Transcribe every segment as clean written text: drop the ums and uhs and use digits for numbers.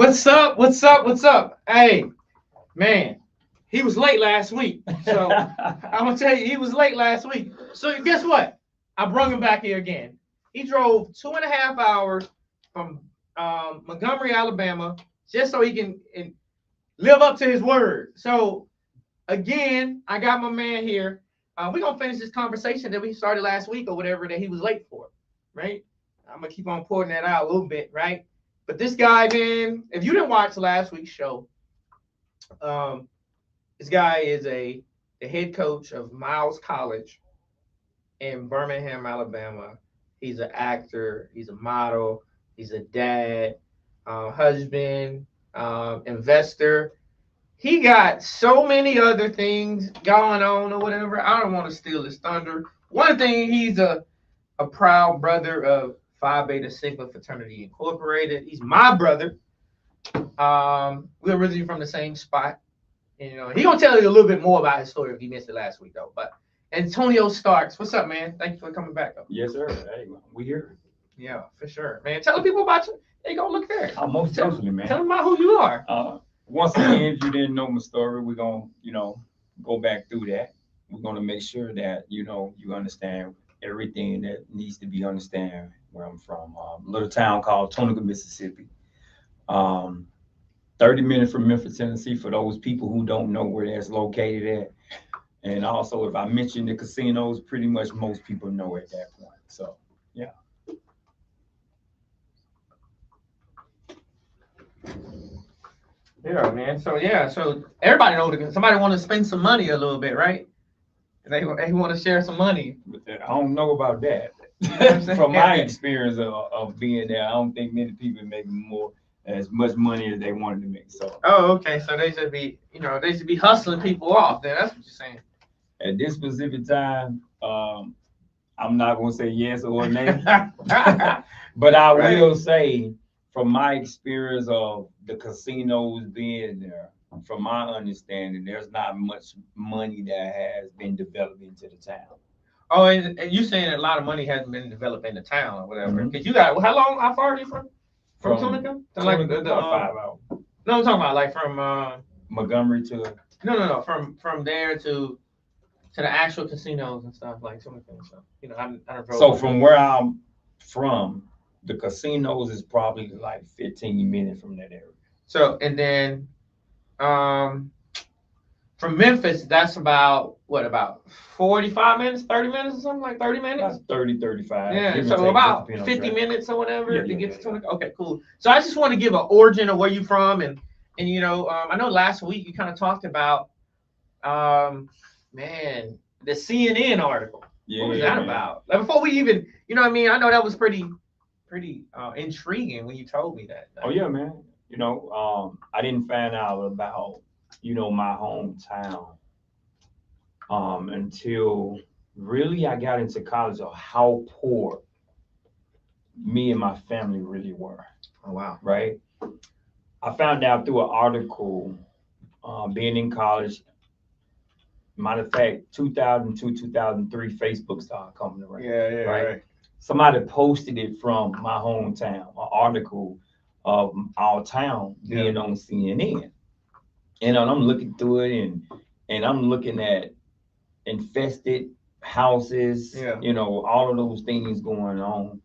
What's up? What's up? What's up? Hey, man, he was late last week. So I'm gonna tell you, he was late last week. So guess what? I brought him back here again. He drove 2.5 hours from Montgomery, Alabama, just so he can live up to his word. So again, I got my man here. We're gonna finish this conversation that we started last week or whatever that he was late for, right? I'm gonna keep on pouring that out a little bit, right? But this guy, man, if you didn't watch last week's show, this guy is the head coach of Miles College in Birmingham, Alabama. He's an actor, he's a model, he's a dad, husband, investor. He got so many other things going on or whatever. I don't want to steal his thunder. One thing, he's a proud brother of Phi Beta Sigma Fraternity Incorporated. He's my brother. We're originally from the same spot. You know, he gonna tell you a little bit more about his story if you missed it last week though. But Antonio Starks, what's up, man? Thank you for coming back though. Yes, sir. Hey, we here. Yeah, for sure, man. Tell the people about you. They go look there. Most definitely, man. Tell them about who you are. Once again, if you didn't know my story, we're gonna, go back through that. We're gonna make sure that you understand everything that needs to be understood where I'm from. A little town called Tunica, Mississippi. 30 minutes from Memphis, Tennessee, for those people who don't know where that's located at. And also, if I mention the casinos, pretty much most people know at that point. So, yeah. Yeah, man. So everybody knows somebody want to spend some money a little bit, right? They want to share some money. I don't know about that. From my experience of being there, I don't think many people make as much money as they wanted to make. So. Oh, okay. So they should be, hustling people off. Then that's what you're saying. At this specific time, I'm not gonna say yes or nay, but I will say, from my experience of the casinos being there, from my understanding, there's not much money that has been developed into the town. Oh, and you saying a lot of money hasn't been developed in the town or whatever? Because you got how far are you from Tunica? Like about 5 hours. No, I'm talking about like from Montgomery to. No. From there to the actual casinos and stuff like Tunica and stuff. I don't. So from where I'm from, the casinos is probably like 15 minutes from that area. So and then, from Memphis, that's about 45 minutes, 30 minutes or something, like 30 minutes? That's 30, 35. Yeah, so about 50 minutes or whatever to get to Tunica. Okay, cool. So I just want to give an origin of where you're from. And I know last week you kind of talked about, the CNN article. Yeah, what was that about? Like before we even, I know that was pretty intriguing when you told me that. Oh, yeah, man. I didn't find out about my hometown until really I got into college, of how poor me and my family really were. Oh, wow. Right. I found out through an article, being in college. Matter of fact, 2002, 2003, Facebook started coming around. Yeah, right. Somebody posted it from my hometown, an article of our town being on CNN. And I'm looking through it and I'm looking at infested houses, all of those things going on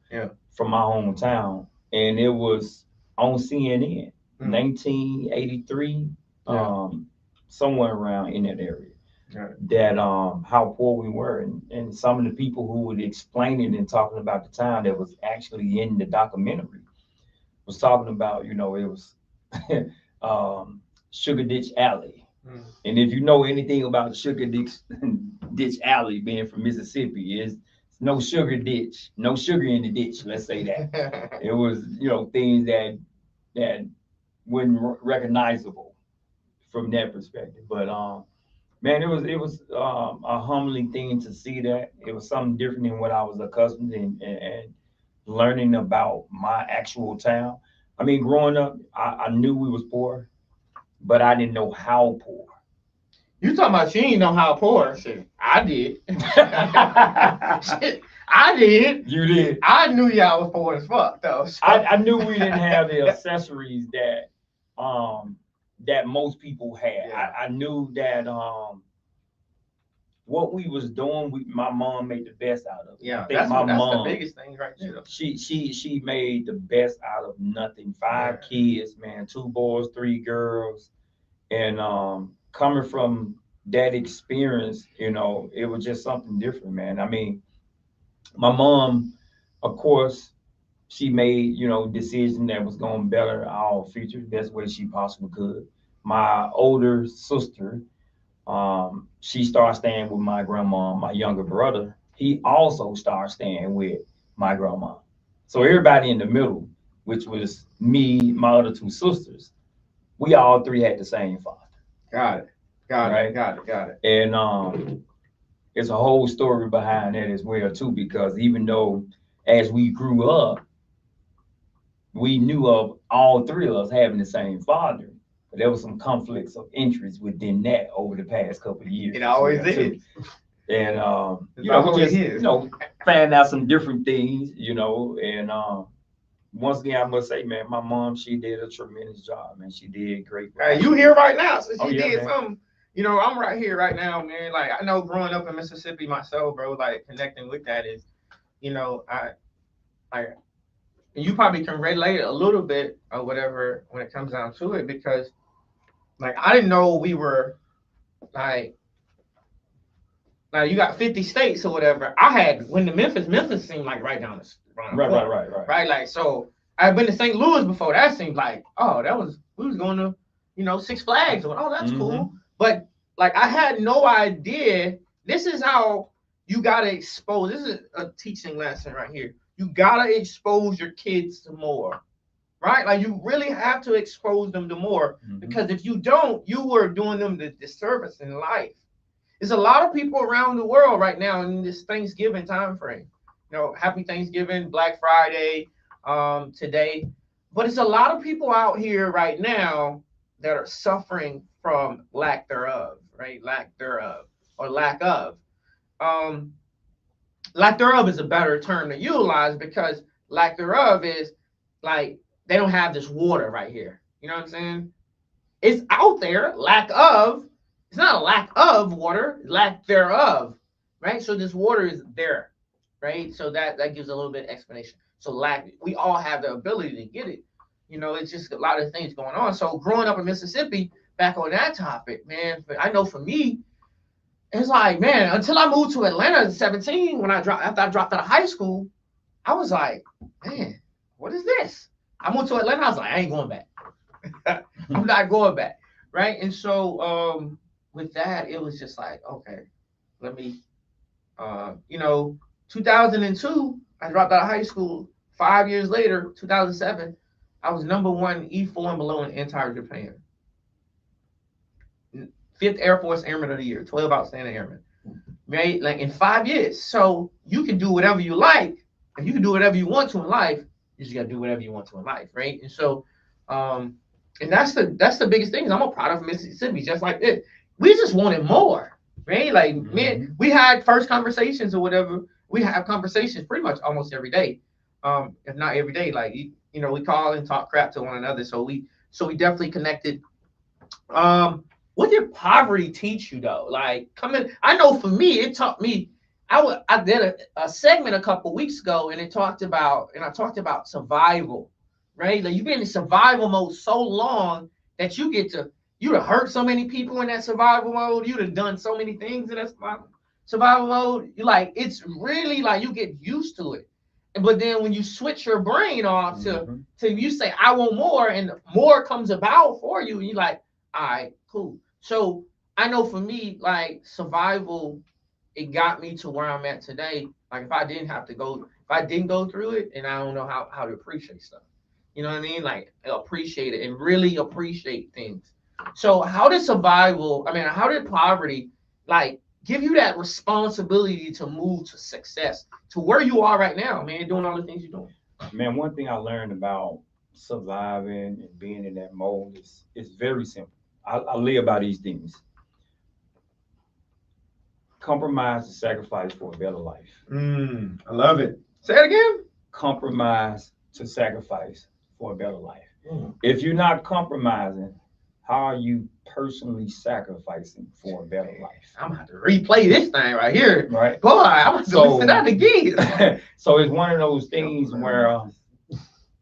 from my hometown. And it was on CNN, 1983, somewhere around in that area. That how poor we were, and some of the people who would explain it and talking about the town that was actually in the documentary was talking about, it was Sugar Ditch Alley. And if you know anything about Sugar Ditch Alley, being from Mississippi, is no sugar ditch, no sugar in the ditch. Let's say that it was, things that weren't recognizable from that perspective. But man, it was a humbling thing to see that. It was something different than what I was accustomed and learning about my actual town. I mean, growing up, I knew we was poor, but I didn't know how poor. You talking about you didn't know how poor? Shit, I did. Shit, I did. You did. I knew y'all was poor as fuck though. So. I knew we didn't have the accessories that that most people had. Yeah. I knew that what we was doing, my mom made the best out of it. I Yeah, think my that's the mom, biggest thing right there. she made the best out of nothing. Yeah. 5 kids, man, 2 boys, 3 girls, and coming from that experience, it was just something different, man. I mean, my mom, of course, she made decision that was going to better our future best way she possibly could. My older sister, she started staying with my grandma. My younger brother, he also started staying with my grandma. So everybody in the middle, which was me, my other 2 sisters, we all three had the same father, Got it. Got it. right? Got it. Got it. And it's a whole story behind that as well too, because even though as we grew up, we knew of all three of us having the same father, but there was some conflicts of interest within that over the past couple of years It as always well too. is. And It we always just is. finding out some different things, and once again I must say, man, my mom, she did a tremendous job, man. She did great Hey, behind you the here scenes. right now, so Oh she yeah, did man. something. I'm right here right now, man. Like I know growing up in Mississippi myself, bro, like connecting with that is, I like you probably can relate a little bit or whatever when it comes down to it because like I didn't know we were like now you got 50 states or whatever. I had when the Memphis seemed like right down around the Right, right, corner, right, right. right? Like so, I've been to St. Louis before. That seemed like that was we was going to Six Flags. Oh, that's cool. Mm-hmm. But like I had no idea. This is how you gotta expose. This is a teaching lesson right here. You gotta expose your kids to more, right? Like you really have to expose them to more Mm-hmm. because if you don't, you are doing them the disservice in life. There's a lot of people around the world right now in this Thanksgiving time frame. Happy Thanksgiving, Black Friday, today. But it's a lot of people out here right now that are suffering from lack thereof, right? Lack thereof or lack of. Um, Lack thereof is a better term to utilize because lack thereof is like they don't have this water right here. You know what I'm saying? It's out there, lack of. It's not a lack of water, lack thereof, right? So this water is there, right? So that gives a little bit of explanation. So lack, we all have the ability to get it. It's just a lot of things going on. So growing up in Mississippi, back on that topic, man, I know for me, it's like, man, until I moved to Atlanta at 17, when after I dropped out of high school, I was like, man, what is this? I moved to Atlanta, I was like, I ain't going back. I'm not going back, right? And so with that, it was just like, okay, let me, 2002, I dropped out of high school. 5 years later, 2007, I was number one E4 and below in the entire Japan. Fifth Air Force Airman of the Year, 12 outstanding airmen, right? Like in 5 years. So you can do whatever you like, and you can do whatever you want to in life. You just gotta do whatever you want to in life, right? And so, and that's the biggest thing. Is I'm a product of Mississippi, just like it. We just wanted more, right? Like man, we had first conversations or whatever. We have conversations pretty much almost every day, if not every day. Like we call and talk crap to one another. So we definitely connected. What did poverty teach you though? Like coming, I know for me, it taught me. I did a segment a couple weeks ago, and I talked about survival, right? Like you've been in survival mode so long that you'd have hurt so many people in that survival mode. You'd have done so many things in that survival mode. You like it's really like you get used to it. But then when you switch your brain off to you say I want more, and more comes about for you, and you're like, all right, cool. So I know for me, like survival, it got me to where I'm at today. Like if I didn't go through it, and I don't know how to appreciate stuff. You know what I mean? Like appreciate it and really appreciate things. So how did poverty like give you that responsibility to move to success to where you are right now, man, doing all the things you're doing? Man, one thing I learned about surviving and being in that mode is very simple. I live by these things: compromise and sacrifice for a better life. I love it. Say it again. Compromise to sacrifice for a better life. If you're not compromising, how are you personally sacrificing for a better life? I'm gonna have to replay this thing right here. Right. Boy, I'm gonna have to listen to that again. So it's one of those things where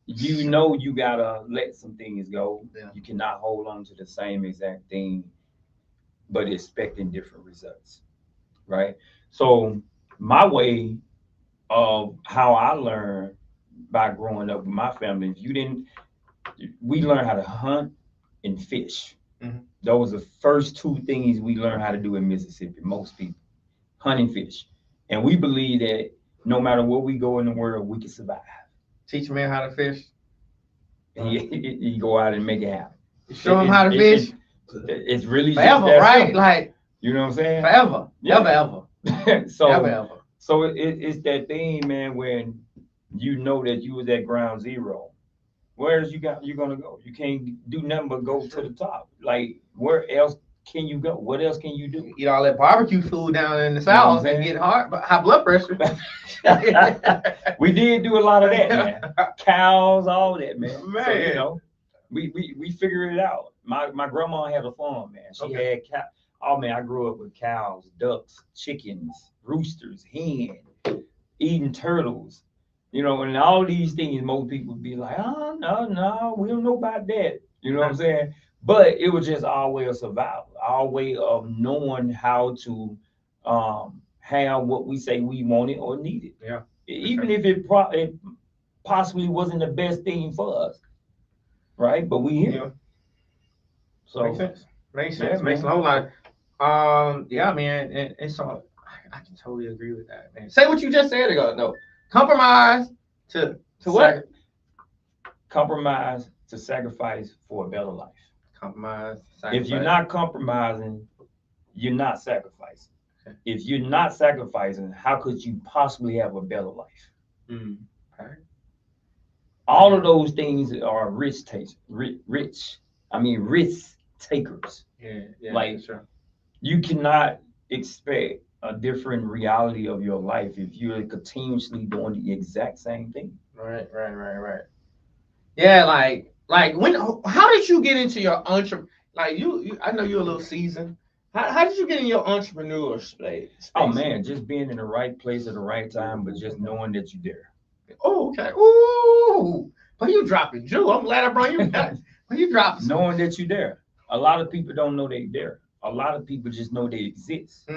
you know you gotta let some things go. Yeah. You cannot hold on to the same exact thing, but expecting different results, right? So my way of how I learned by growing up with my family, if you didn't, we learned how to hunt and fish. Mhm. Those are the first two things we learned how to do in Mississippi. Most people hunt and fish, and we believe that no matter where we go in the world, we can survive. Teach a man how to fish. You go out and make it happen. Show him how to fish. It's really Forever, just that right? simple. Like You know what I'm saying? forever. Yeah. Never ever. so Never ever. so it's that thing, man, when you know that you was at ground zero. Where's you're gonna go? You can't do nothing but go to the top. Like where else can you go? What else can you do? Eat all that barbecue food down in the You know what I'm south and saying? get high blood pressure. We did do a lot of that, man. Cows, all that, man. So, Man. you know, we figured it out. My grandma had a farm, man. She Okay. had cow. Oh man, I grew up with cows, ducks, chickens, roosters, hen, eating turtles. You know, and all these things, most people be like, oh no, we don't know about that. You know what I'm saying? But it was just our way of survival, our way of knowing how to have what we say we wanted or needed. Yeah. Even if it possibly wasn't the best thing for us, right? But we here. Yeah. So Makes sense. Makes yeah, sense. Makes a man. whole lot. Yeah, man. And so I can totally agree with that, man. Say what you just said ago. No, compromise to what? Compromise to sacrifice for a better life. Compromise. If you're not compromising, you're not sacrificing. Okay. If you're not sacrificing, how could you possibly have a better life? Okay. All of those things are risk takers. Risk takers. Yeah. Like sure. you cannot expect a different reality of your life if you're continuously doing the exact same thing. Right. Yeah, like when how did you get into your like you I know you're a little seasoned. How did you get in your entrepreneur space? Oh man, just being in the right place at the right time, but just knowing that you're there. Oh, okay. Ooh. But you dropping Jew. I'm glad I brought you back. But you dropping Knowing that you're there. A lot of people don't know they're there. A lot of people just know they exist.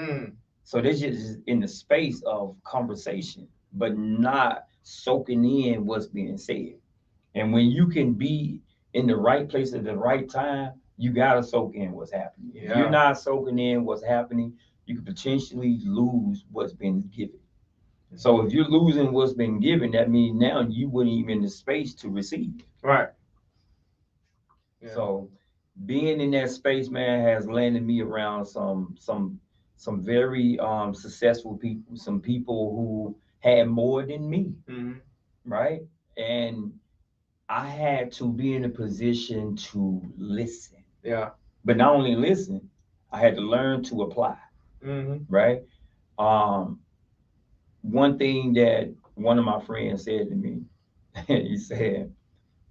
So they're just in the space of conversation, but not soaking in what's being said. And when you can be in the right place at the right time, you gotta soak in what's happening. If you're not soaking in what's happening, you could potentially lose what's been given. So if you're losing what's been given, that means now you wouldn't even in the space to receive. Right. Yeah. So being in that space, man, has landed me around some very successful people, some people who had more than me, right? And I had to be in a position to listen. Yeah. But not only listen, I had to learn to apply. Right. One thing that one of my friends said to me, he said,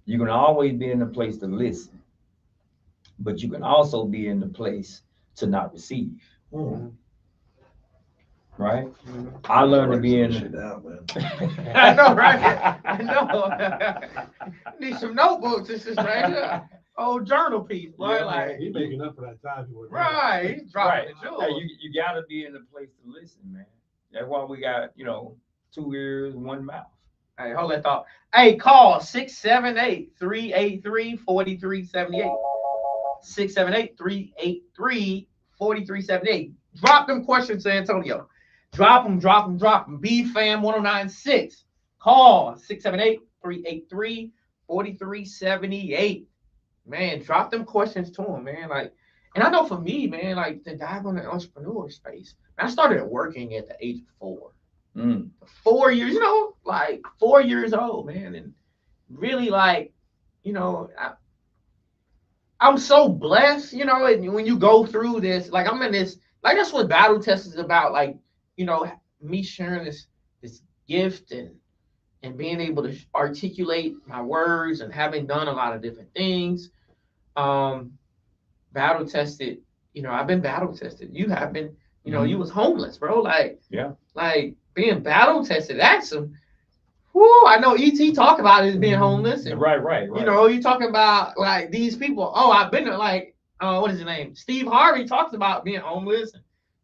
"You can always be in a place to listen, but you can also be in the place to not receive." Right? I learned to be in. I know, right? I know. Need some notebooks. This is right here. Old journal piece, boy. Yeah, like He's making up for that time. right. He's dropping the jewels. Hey, you gotta be in a place to listen, man. That's why we got 2 ears, 1 mouth. Hey, hold that thought. Hey, call 678-383-4378. 678-383-4378. Drop them questions, Antonio. Drop them. BFAM 1096. Call 678-383-4378. Man, drop them questions to him, man. Like, and I know for me, man, like to dive on the entrepreneur space, I started working at the age of 4. 4 years, like 4 years old, man. And really, like, I'm so blessed, and when you go through this, like I'm in this, like that's what Battle Test is about, like, me sharing this gift and and being able to articulate my words and having done a lot of different things. Um, battle tested. I've been battle tested. You have been. You was homeless, bro. Yeah. Like being battle tested. That's some. Whoo, I know ET talk about it as being homeless, and Right. you talking about like these people. Oh, I've been there. Like, what is his name? Steve Harvey talks about being homeless.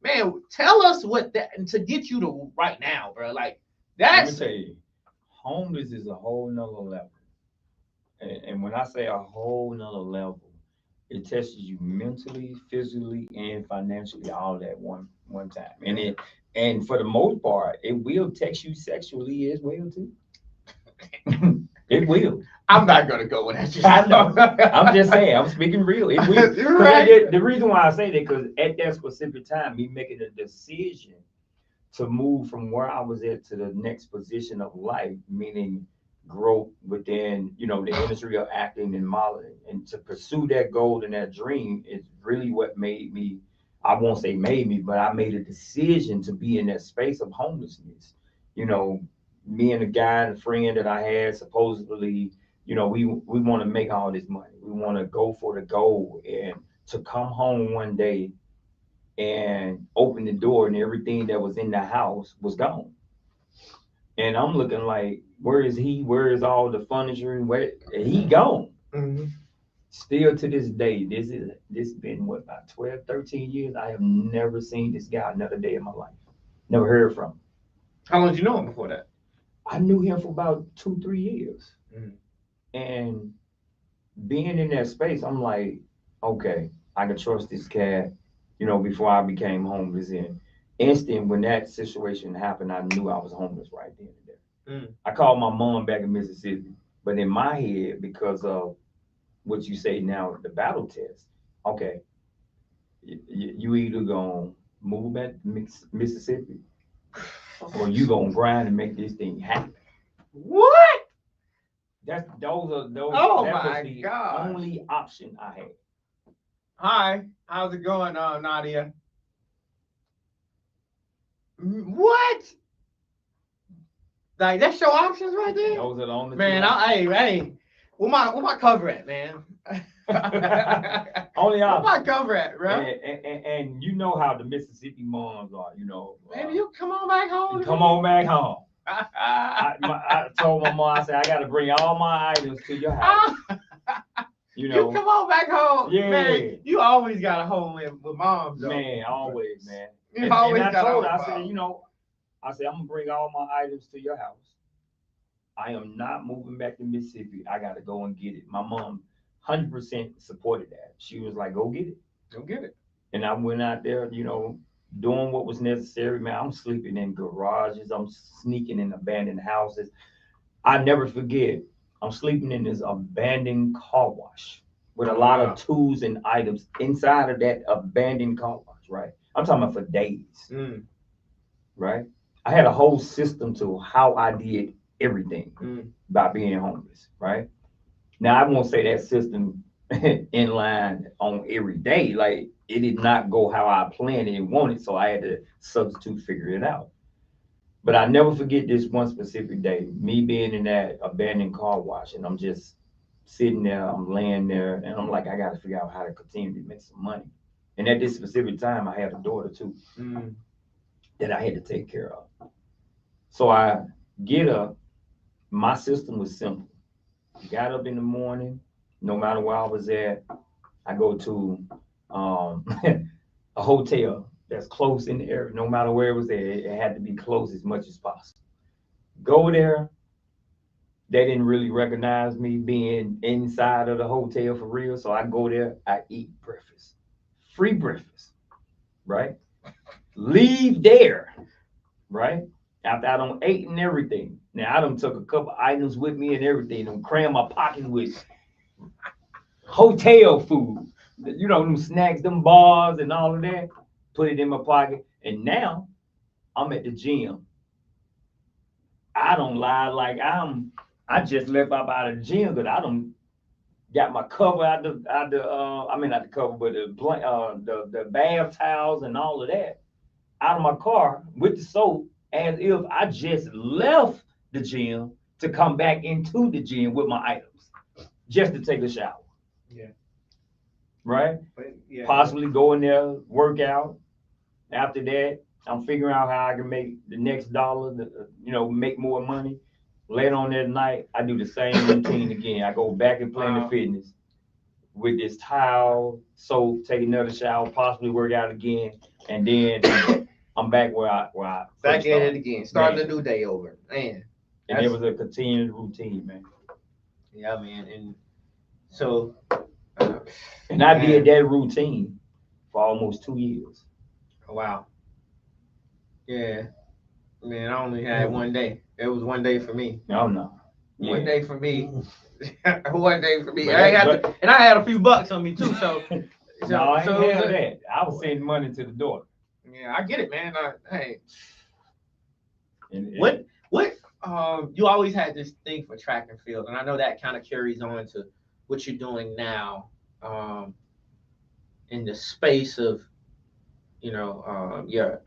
Man, tell us what that to get you to right now, bro. Like Let me that's tell you, homeless is a whole nother level. And when I say a whole nother level, it tests you mentally, physically, and financially all at one time. And for the most part, it will test you sexually as well too. It will. I'm not gonna go with that. I know. I'm just saying. I'm speaking real. It will. You're right. The reason why I say that because at that specific time, me making a decision to move from where I was at to the next position of life, meaning growth within, the industry of acting and modeling, and to pursue that goal and that dream is really what made me. I won't say made me, but I made a decision to be in that space of homelessness. You know, me and the guy and the friend that I had supposedly, we want to make all this money. We want to go for the goal and to come home one day and open the door and everything that was in the house was gone. And I'm looking like, where is he? Where is all the furniture? Where he gone? Mm-hmm. Still to this day, this been what about 12, 13 years. I have never seen this guy another day in my life. Never heard from him. How long did you know him before that? I knew him for about 2, 3 years. Mm. And being in that space, I'm like, okay, I can trust this cat, before I became homeless. And instant when that situation happened, I knew I was homeless right then and there. Mm. I called my mom back in Mississippi, but in my head, because of what you say now, the battle test, okay, you either gonna move back to Mississippi or you gonna grind and make this thing happen. What? Those Oh that was my the gosh. only option I had. Hi, how's it going, Nadia? What? Like that's your options right there, Those are the only man. two Hey, where my cover at, man? only Where option. my cover at, bro? And you know how the Mississippi moms are, Baby, you come on back home. come on back home. I told my mom, I said, I got to bring all my items to your house. You come on back home. Yeah. Man, you always got a home with moms, though. Man, always, man. You always and I got told a her, home. I said, I'm gonna bring all my items to your house. I am not moving back to Mississippi. I got to go and get it. My mom 100% supported that. She was like, go get it. Go get it. And I went out there, doing what was necessary. Man, I'm sleeping in garages. I'm sneaking in abandoned houses. I never forget, I'm sleeping in this abandoned car wash with a lot of tools and items inside of that abandoned car wash, right? I'm talking about for days, right? I had a whole system to how I did everything by being homeless, right? Now, I won't say that system in line on every day. Like, it did not go how I planned it and wanted, so I had to substitute, figure it out. But I never forget this one specific day, me being in that abandoned car wash, and I'm just sitting there, I'm laying there, and I'm like, I got to figure out how to continue to make some money. And at this specific time, I had a daughter too that I had to take care of. So I get up. My system was simple. Got up in the morning, no matter where I was at, I go to a hotel that's close in the area, no matter where it was at. It had to be close as much as possible. Go there. They didn't really recognize me being inside of the hotel for real. So I go there, I eat breakfast. Free breakfast, right? Leave there, right? After I done ate and everything. Now I done took a couple items with me and everything and crammed my pocket with hotel food. Them snacks, them bars and all of that. Put it in my pocket. And now I'm at the gym. I don't lie like I just left up out of the gym because I don't got my cover I mean not the cover, but the bath towels and all of that out of my car with the soap as if I just left the gym to come back into the gym with my items just to take a shower. Yeah. Right? But yeah. Possibly go in there, work out. After that, I'm figuring out how I can make the next dollar, make more money. Later on that night, I do the same routine again. I go back and Planet Fitness with this towel, soap, take another shower, possibly work out again, and then I'm back where I back first at it started. again, starting Man. the new day over, man. And it was a continued routine, man. Yeah, man. And so, and I did that routine for almost 2 years. Wow. Yeah, man. I only had one day. It was one day for me. Oh no. Yeah. One day for me. One day for me. I had a few bucks on me too. So, no, I ain't have that. I was sending money to the door. Yeah, I get it, man. Hey. What you always had this thing for track and field, and I know that kind of carries on to what you're doing now, in the space of,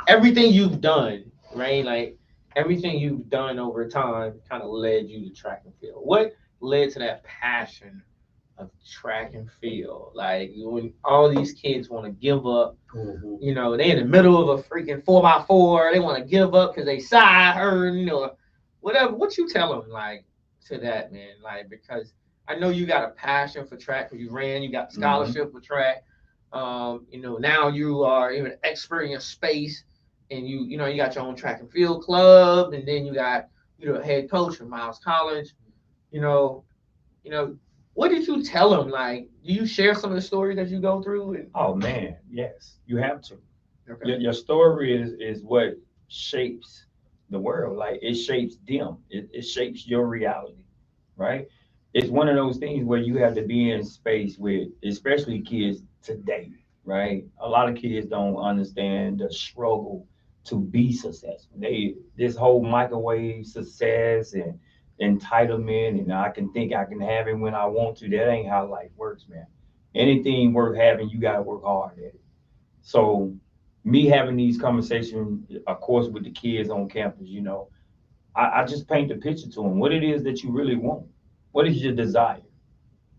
everything you've done, right? Like everything you've done over time kind of led you to track and field. What led to that passion of track and field? Like when all these kids want to give up, they in the middle of a freaking 4x4, they want to give up because they side hurt, whatever. What you tell them like to that, man? Like, because I know you got a passion for track because you ran, you got scholarship for track. Now you are even an expert in your space, and you got your own track and field club, and then you got head coach of Miles College. What did you tell them? Like, do you share some of the stories that you go through? Oh man, yes, you have to. Okay. Your story is what shapes the world. Like it shapes them. It shapes your reality, right? It's one of those things where you have to be in space with, especially kids today, right? A lot of kids don't understand the struggle to be successful. This whole microwave success and entitlement, and I can think I can have it when I want to. That ain't how life works, man. Anything worth having, you gotta work hard at it. So me having these conversations, of course, with the kids on campus, I just paint the picture to them. What it is that you really want. What is your desire?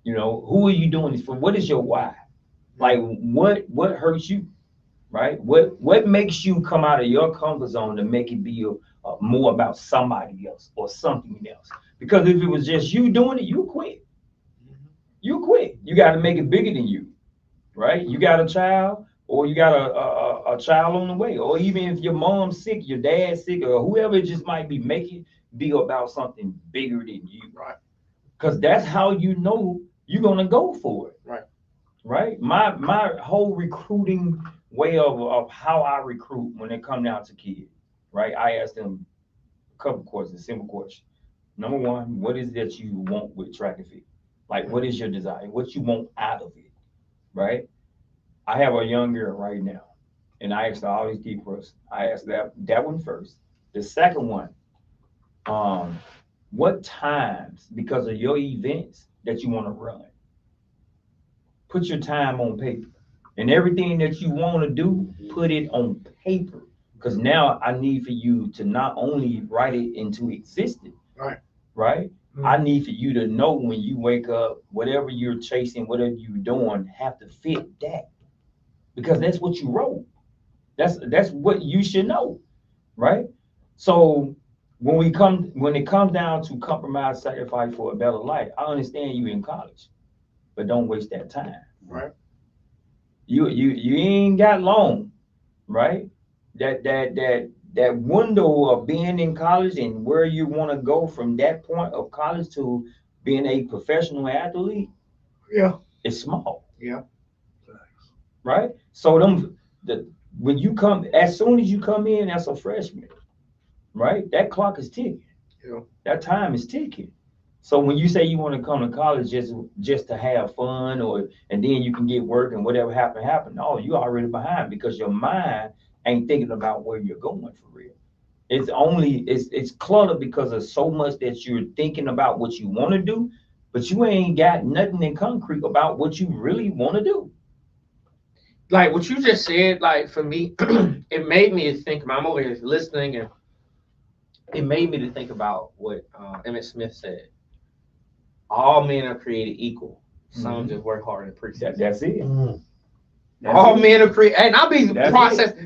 Who are you doing this for? What is your why? Like what hurts you, right? What makes you come out of your comfort zone to make it be more about somebody else or something else? Because if it was just you doing it, you quit. You quit. You got to make it bigger than you, right? You got a child, or you got a child on the way, or even if your mom's sick, your dad's sick, or whoever it just might be, make it be about something bigger than you, right? Because that's how you're gonna go for it, right? My whole recruiting way of how I recruit when it comes down to kids, right? I ask them a couple questions, simple questions. Number one, what is it that you want with track and field? Like, what is your desire? What you want out of it, right? I have a young girl right now, and I asked her all these key questions. I asked that one first. The second one, what times, because of your events that you want to run, put your time on paper. And everything that you want to do, put it on paper. Because now I need for you to not only write it into existence, right? Mm-hmm. I need for you to know when you wake up, whatever you're chasing, whatever you're doing, have to fit that. Because that's what you wrote. That's what you should know, right? So when it comes down to compromise, sacrifice for a better life, I understand you in college, but don't waste that time. Right. You ain't got long, right? That window of being in college and where you want to go from that point of college to being a professional athlete, it's small. Yeah. Right? So when you come, as soon as you come in as a freshman, right? That clock is ticking. Yeah. That time is ticking. So when you say you want to come to college just to have fun, and then you can get work and whatever happen, no, you're already behind because your mind ain't thinking about where you're going for real. It's cluttered because of so much that you're thinking about what you want to do, but you ain't got nothing in concrete about what you really want to do. Like what you just said, like for me, it made me think. I'm over here listening, and it made me to think about what Emmett Smith said. All men are created equal. Some just work hard and preseason. That's it. All men are created, and I'll be processed.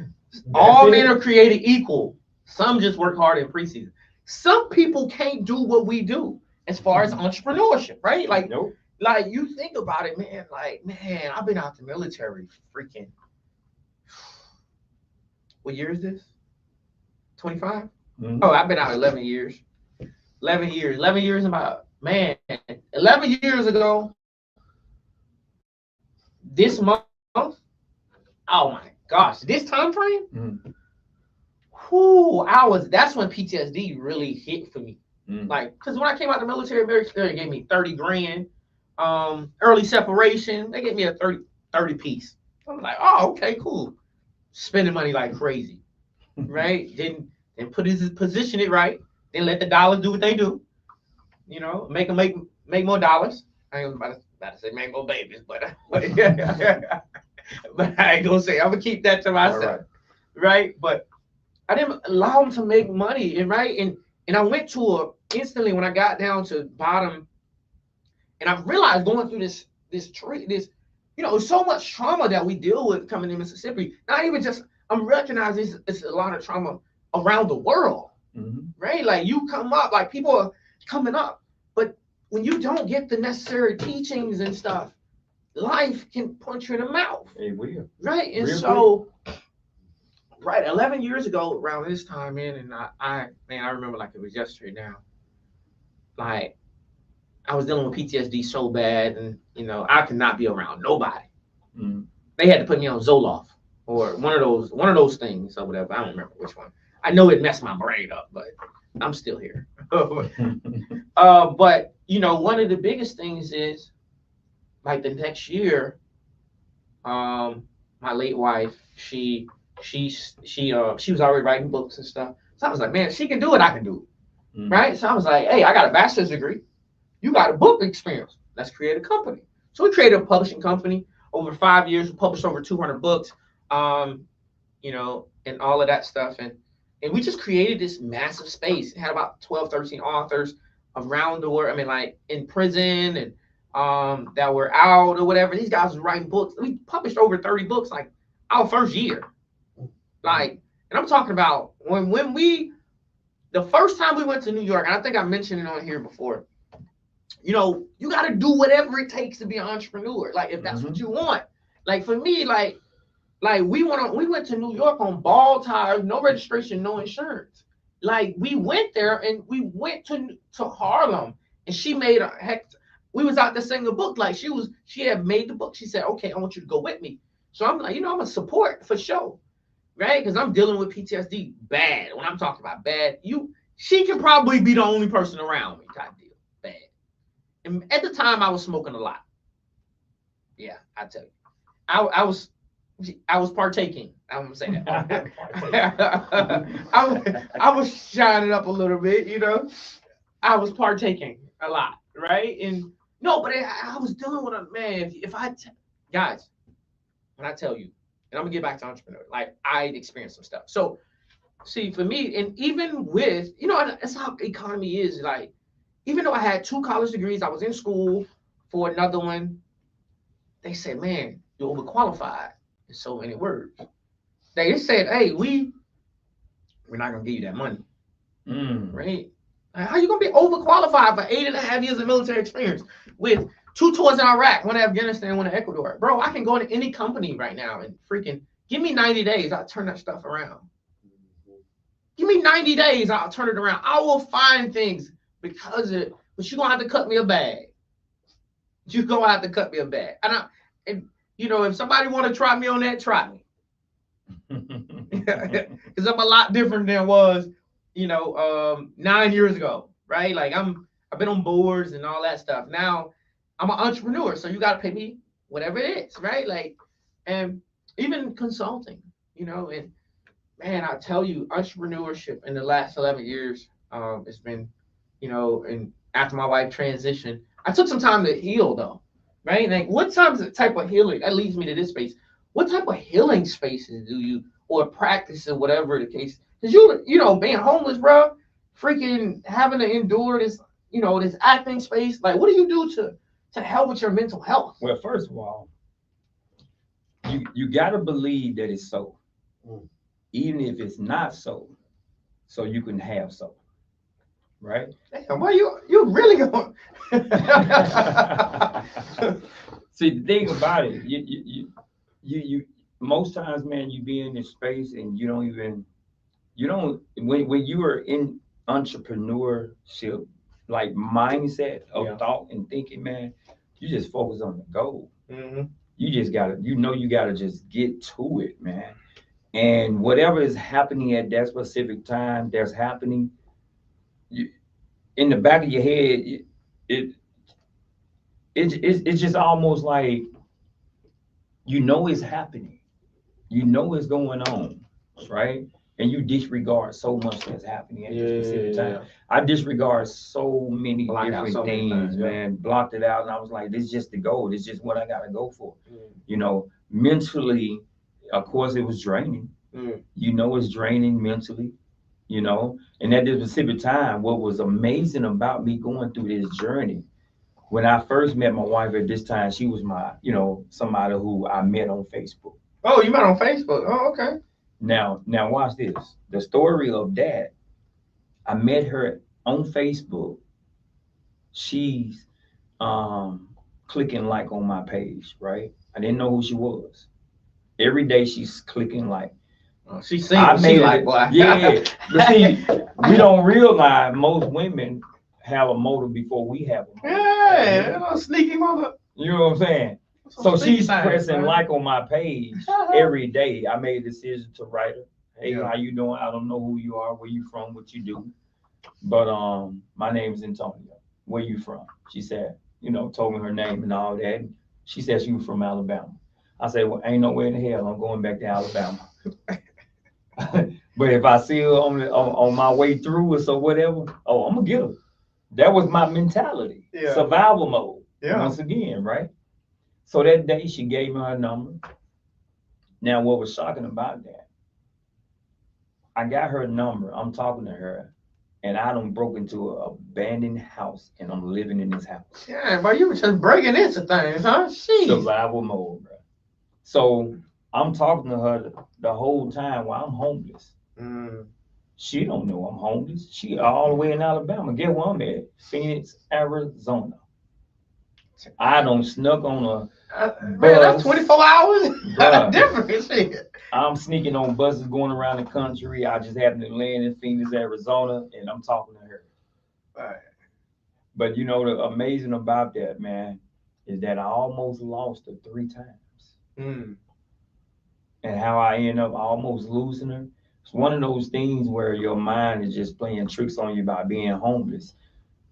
All men are created equal. Some just work hard in preseason. Some people can't do what we do as far as entrepreneurship, right? Like, Nope. like you think about it, man. Like, man, I've been out the military freaking. What year is this? 25? Oh, I've been out 11 years. 11 years. 11 years about, man, 11 years ago, this month, oh my gosh, this time frame, that's when PTSD really hit for me. Like, because when I came out the military, they gave me 30 grand, early separation, they gave me a 30 piece. I'm like, oh, okay, cool. Spending money like crazy, right? Didn't position it right. Then let the dollars do what they do. You know, make more dollars. I ain't about to say make more babies, but but I ain't gonna say. I'm gonna keep that to myself, right? But I didn't allow them to make money, and I went to instantly when I got down to bottom, and I realized going through this so much trauma that we deal with coming in Mississippi. Not even just I'm recognizing it's a lot of trauma around the world, right? Like you come up, like people are coming up, but when you don't get the necessary teachings and stuff, life can punch you in the mouth. It will. Right, and so. Right, 11 years ago, around this time, man, and I remember like it was yesterday now. Like, I was dealing with PTSD so bad, and I could not be around nobody. They had to put me on Zoloft or one of those things or whatever. I don't remember which one. I know it messed my brain up, but I'm still here. But one of the biggest things is like the next year, my late wife, she was already writing books and stuff. So I was like, man, she can do it, I can do it. Right? So I was like, hey, I got a bachelor's degree. You got a book experience. Let's create a company. So we created a publishing company. Over 5 years, we published over 200 books, and all of that stuff. And we just created this massive space. It had about 12, 13 authors around the world. I mean, like in prison and that were out or whatever. These guys were writing books. We published over 30 books like our first year. Like, and I'm talking about when the first time we went to New York, and I think I mentioned it on here before, you got to do whatever it takes to be an entrepreneur. Like, if that's what you want. Like, for me, like we went to New York on ball tires, no registration, no insurance. Like, we went there and we went to Harlem, and she made we was out there singing a book. Like, she had made the book. She said, okay, I want you to go with me. So I'm like, I'm a support for sure. Right? Because I'm dealing with PTSD bad. When I'm talking about bad, she can probably be the only person around me type deal. Bad. And at the time, I was smoking a lot. Yeah, I tell you. I was partaking. I'm gonna say that. I was shining up a little bit, I was partaking a lot, right? And no, but I was dealing with a man. Guys, when I tell you, and I'm gonna get back to entrepreneur. Like, I experienced some stuff. So, see, for me, and even with, that's how economy is. Like, even though I had 2 college degrees, I was in school for another one. They said, man, you're overqualified in so many words. They said, hey, we're not gonna give you that money, right? How you gonna be overqualified for 8.5 years of military experience with 2 tours in Iraq, 1 in Afghanistan, 1 in Ecuador? Bro, I can go into any company right now and freaking give me 90 days. I'll turn that stuff around. Give me 90 days. I'll turn it around. I will find things but you're going to have to cut me a bag. You're going to have to cut me a bag. And if somebody want to try me on that, try me. Because I'm a lot different than I was, 9 years ago, right? Like, I've been on boards and all that stuff. Now, I'm an entrepreneur, so you got to pay me whatever it is, right? Like, and even consulting, and man, I tell you, entrepreneurship in the last 11 years, it's been, and after my wife transitioned, I took some time to heal though, right? Like, what type of healing, that leads me to this space. What type of healing spaces do you, or practice or whatever the case? Because being homeless, bro, freaking having to endure this, this acting space? Like, what do you do to help with your mental health? Well, first of all, you gotta believe that it's so, even if it's not so, so you can have so, right? Damn, why you really going? See, the thing about it, you most times, man, you be in this space and when you are in entrepreneurship, like mindset of thought and thinking, man, you just focus on the goal. Mm-hmm. You just gotta, you gotta just get to it, man. And whatever is happening at that specific time, that's happening, you, in the back of your head, it, it's just almost like it's happening, it's going on, right? And you disregard so much that's happening at this specific time. I disregard so many different things, man. Blocked it out, and I was like, "This is just the goal. This is just what I gotta go for." Mentally, of course, it was draining. It's draining mentally. And at this specific time, what was amazing about me going through this journey, when I first met my wife at this time, she was my, somebody who I met on Facebook. Oh, you met on Facebook? Oh, okay. Now watch this. The story of that, I met her on Facebook. She's clicking like on my page, right? I didn't know who she was. Every day she's clicking like. She single. She like, boy. Yeah, but see, we don't realize most women have a motive before we have a motive. Yeah, sneaky mother. You know what I'm saying? So she's pressing like on my page every day. I made a decision to write her. Hey, how you doing? I don't know who you are, where you from, what you do. But my name is Antonio. Where you from? She said, told me her name and all that. She said she was from Alabama. I said, well, ain't no way in the hell I'm going back to Alabama. But if I see her on my way through or so whatever, I'm gonna get her. That was my mentality. Survival mode. Once again, right? So that day she gave me her number. Now, what was shocking about that, I got her number. I'm talking to her, and I done broke into an abandoned house, and I'm living in this house. Yeah, but you were just breaking into things, huh? Jeez. Survival mode, bro. So I'm talking to her the whole time while I'm homeless. She don't know I'm homeless. She all the way in Alabama. Guess where I'm at? Phoenix, Arizona. I don't snuck on a man, that's 24 hours. Different. I'm sneaking on buses going around the country. I just happened to land in Phoenix, Arizona, and I'm talking to her. Right. But the amazing about that, man, is that I almost lost her 3 times. And how I end up almost losing her. It's one of those things where your mind is just playing tricks on you by being homeless.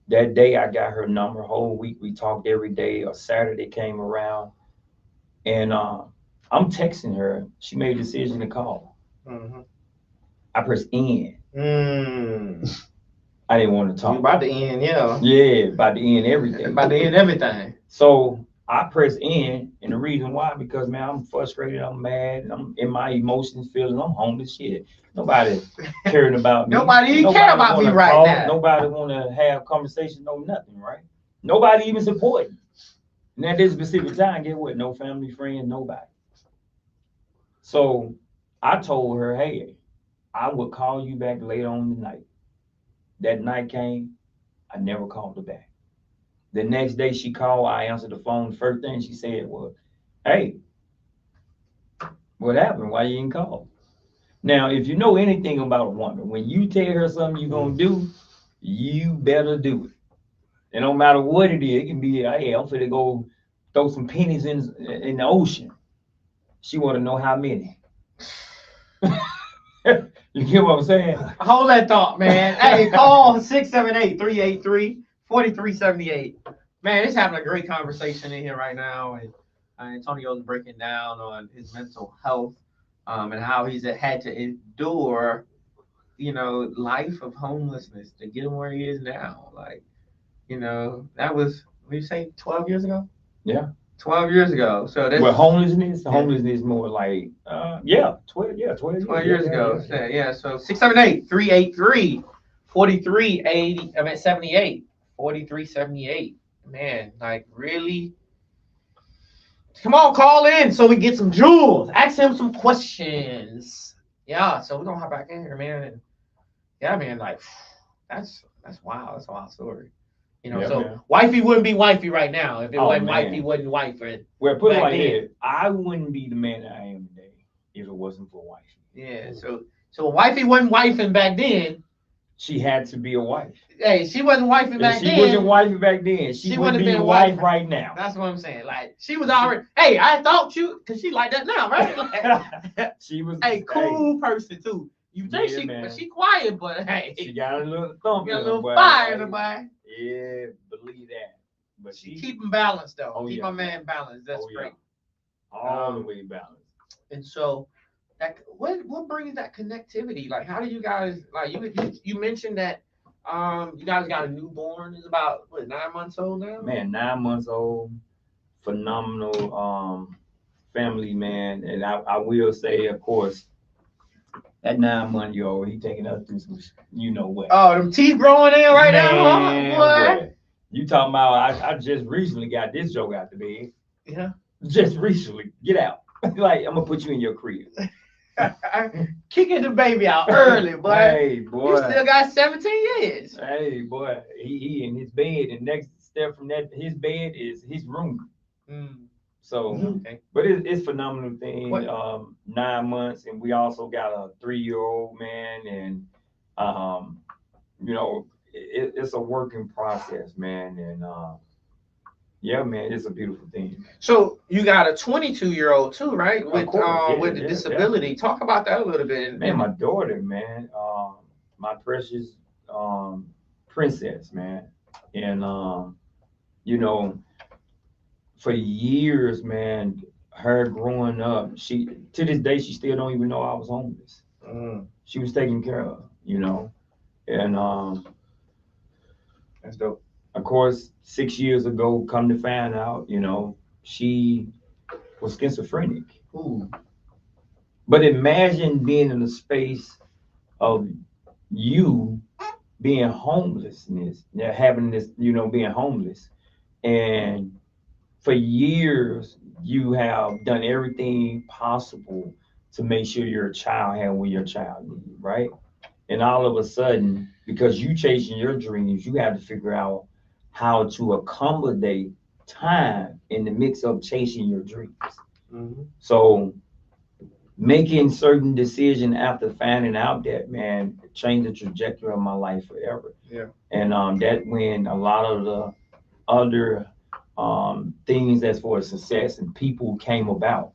That day I got her number. Whole week we talked every day. A Saturday came around, and I'm texting her. She made a decision to call. I pressed end. I didn't want to talk. You about to end, yeah. Yeah, about to end everything. About to end everything. So I press in, and the reason why, because man, I'm frustrated, I'm mad, and I'm in my emotions, feeling I'm homeless. Shit, nobody caring about me. Nobody care about me right now. Nobody want to have conversation, no nothing, right? Nobody even supporting. And at this specific time, get what? No family, friend, nobody. So I told her, hey, I will call you back later on tonight. That night came, I never called her back. The next day she called, I answered the phone. The first thing she said was, hey, what happened? Why you didn't call? Now, if you know anything about a woman, when you tell her something you're going to do, you better do it. And no matter what it is, it can be, hey, I'm finna go throw some pennies in the ocean. She want to know how many. You get what I'm saying? Hold that thought, man. Hey, call 678-383-4378. Man, it's having a great conversation in here right now. And Antonio's breaking down on his mental health and how he's had to endure, life of homelessness to get him where he is now. Like, that was, what did you say, 12 years ago? Yeah. 12 years ago. So that's homelessness more like 12 years ago. Yeah. So 678-383-4378. 43, 80, I mean 78. 43, 78. Man, like really. Come on, call in so we get some jewels. Ask him some questions. Yeah, so we're gonna hop back in here, man. And yeah, man, like that's wild. That's a wild story. Yeah, So man. wifey wouldn't be wifey right now if it Oh wasn't wifey, man. wasn't wifey Well, put it back like then. this: I wouldn't be the man that I am today if it wasn't for wife. Yeah, so wifey wasn't wifing back then. She had to be a wife. Hey, she wasn't wifing If back she wasn't then. wifey back then, she She would wouldn't have be been wife wife. right now. That's what I'm saying. Like she was already. Hey, I thought you, cause she like that now, right? Like, She was hey, cool person too. You think Yeah, man. she quiet, but hey, She got a little thump got a in her, little boy. fire in her, boy. Yeah, believe that. But She keep him balanced though. Oh, Keep yeah. my man balanced. That's Oh, yeah. great. all the way balanced. And so, that what brings that connectivity? Like, how do you guys like you mentioned that you guys got a newborn. It's about what 9 months old now. Man, 9 months old, phenomenal family, man. And I will say, of course, that 9 month old, he taking us through some, you know what. Oh, them teeth growing in right now, Man, huh? Boy. what? You talking about, I just recently got this joke out the bed. Yeah. Just recently. Get out. Like, I'm going to put you in your crib. Kicking the baby out early, boy. Hey, boy. You still got 17 years. Hey, boy. He in his bed. And next step from that, his bed is his room. So, Okay. but it's phenomenal thing. What? 9 months, and we also got a 3-year-old man, and it's a working process, man. And yeah, man, it's a beautiful thing. So you got a 22-year-old too, right? Of With course, with the yeah, disability. Talk about that a little bit. Man, my daughter, man, my precious princess, man, and you know, for years, man, her growing up, she to this day she still don't even know I was homeless. She was taken care of, and That's dope. of course, 6 years ago, come to find out, she was schizophrenic. Ooh. But imagine being in a space of you being homelessness, having this, being homeless. And for years, you have done everything possible to make sure your child had what your child needed, right? And all of a sudden, because you chasing your dreams, you have to figure out how to accommodate time in the mix of chasing your dreams. Mm-hmm. So making certain decision after finding out that, man, changed the trajectory of my life forever. Yeah. And that when a lot of the other things as far as success and people came about,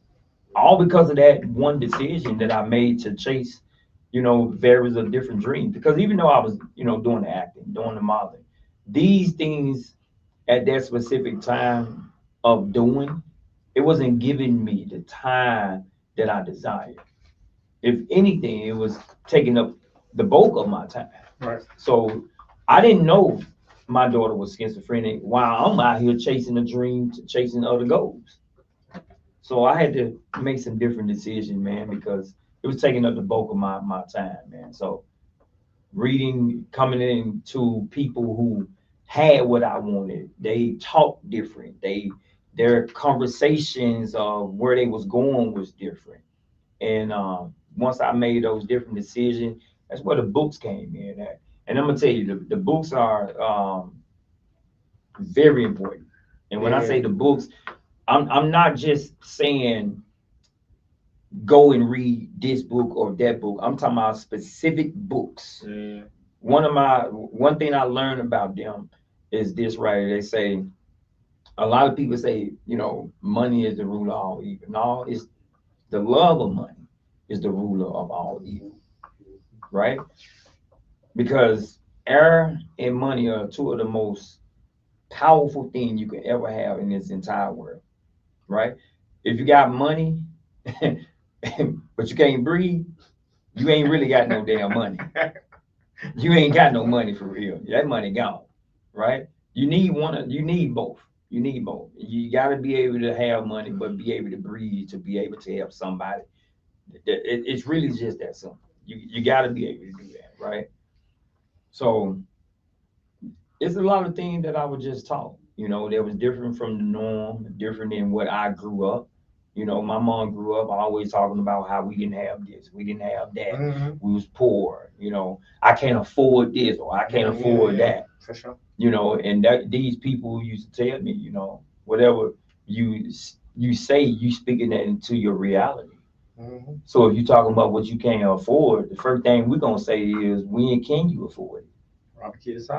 all because of that one decision that I made to chase, various of different dreams. Because even though I was, doing the acting, doing the modeling, these things at that specific time of doing, it wasn't giving me the time that I desired. If anything, it was taking up the bulk of my time. Right. So I didn't know my daughter was schizophrenic while I'm out here chasing a dream, chasing other goals. So I had to make some different decisions, man, because it was taking up the bulk of my time, man. So reading, coming into people who had what I wanted, they talked different. Their conversations of where they was going was different. And once I made those different decisions, that's where the books came in at. And I'm gonna tell you, the books are very important. And when I say the books, I'm not just saying go and read this book or that book. I'm talking about specific books. Yeah. One thing I learned about them is this, right? They say a lot of people say, money is the root of all evil. No, it's the love of money is the ruler of all evil, right? Because air and money are two of the most powerful things you can ever have in this entire world, right? If you got money, but you can't breathe, you ain't really got no damn money. You ain't got no money for real. That money gone, right? You need you need both. You need both. You got to be able to have money, but be able to breathe to be able to help somebody. It's really just that simple. You got to be able to do that, right? So it's a lot of things that I was just taught, that was different from the norm, different than what I grew up. My mom grew up always talking about how we didn't have this, we didn't have that, we was poor, I can't afford this or I can't afford that, for sure. And that these people used to tell me, whatever you you say, you speaking that into your reality. So if you're talking about what you can't afford, the first thing we're gonna say is when can you afford it?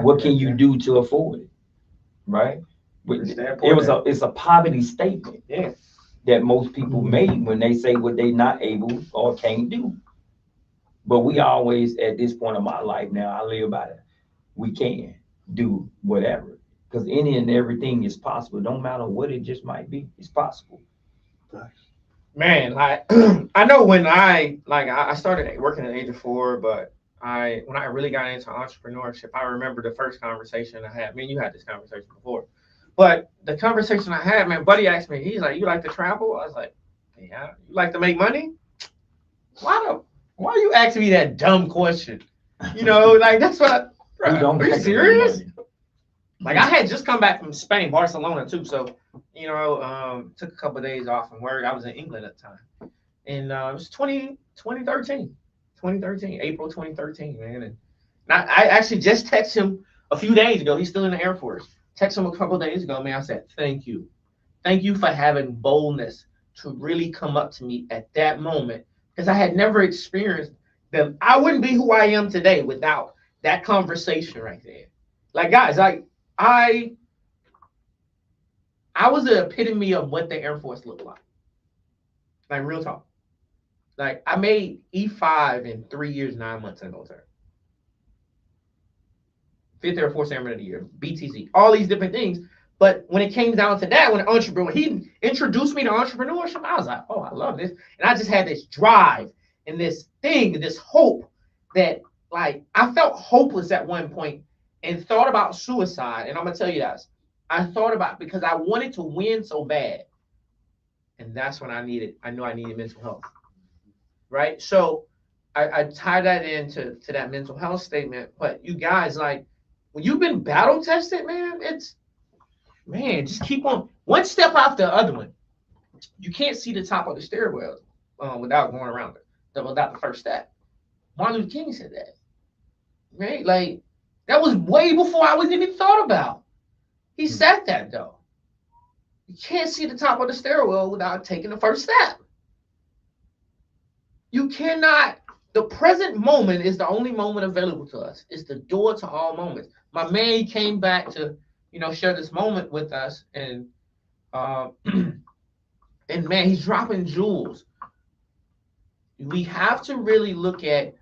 What can you do to afford it? Right? It's a poverty statement. Yeah. That most people make when they say what they not able or can't do. But we always at this point of my life now, I live by it. We can do whatever. Because any and everything is possible. Don't matter what it just might be, it's possible. Man, like I know when I started working at the age of 4, but when I really got into entrepreneurship, I remember the first conversation I had. I mean, you had this conversation before, but the conversation I had, man, buddy asked me, he's like, "You like to travel?" I was like, "Yeah." "You like to make money?" Why are you asking me that dumb question? Like that's what. Who don't Are you like to make serious? money? Like I had just come back from Spain, Barcelona too, so took a couple of days off from work. I was in England at the time, and it was 2013, April 2013, man. And I actually just texted him a few days ago. He's still in the Air Force. Text him a couple of days ago, man. I said, thank you for having boldness to really come up to me at that moment, because I had never experienced that. I wouldn't be who I am today without that conversation right there. Like guys, I I was the epitome of what the Air Force looked like. Like real talk. Like I made E5 in 3 years, 9 months in the military. Fifth Air Force Airman of the Year, BTC, all these different things. But when it came down to that, when he introduced me to entrepreneurship, I was like, oh, I love this. And I just had this drive and this thing, this hope that like I felt hopeless at one point and thought about suicide. And I'm gonna tell you guys, I thought about because I wanted to win so bad. And that's when I knew I needed mental health. Right. So I tie that into that mental health statement. But you guys, like when you've been battle tested, man, just keep on one step after the other one. You can't see the top of the stairwell without going around it, without the first step. Martin Luther King said that, right? Like that was way before I was even thought about. He said that though. You can't see the top of the stairwell without taking the first step. You cannot. The present moment is the only moment available to us. It's the door to all moments. My man he came back to, share this moment with us, and and man, he's dropping jewels. We have to really look at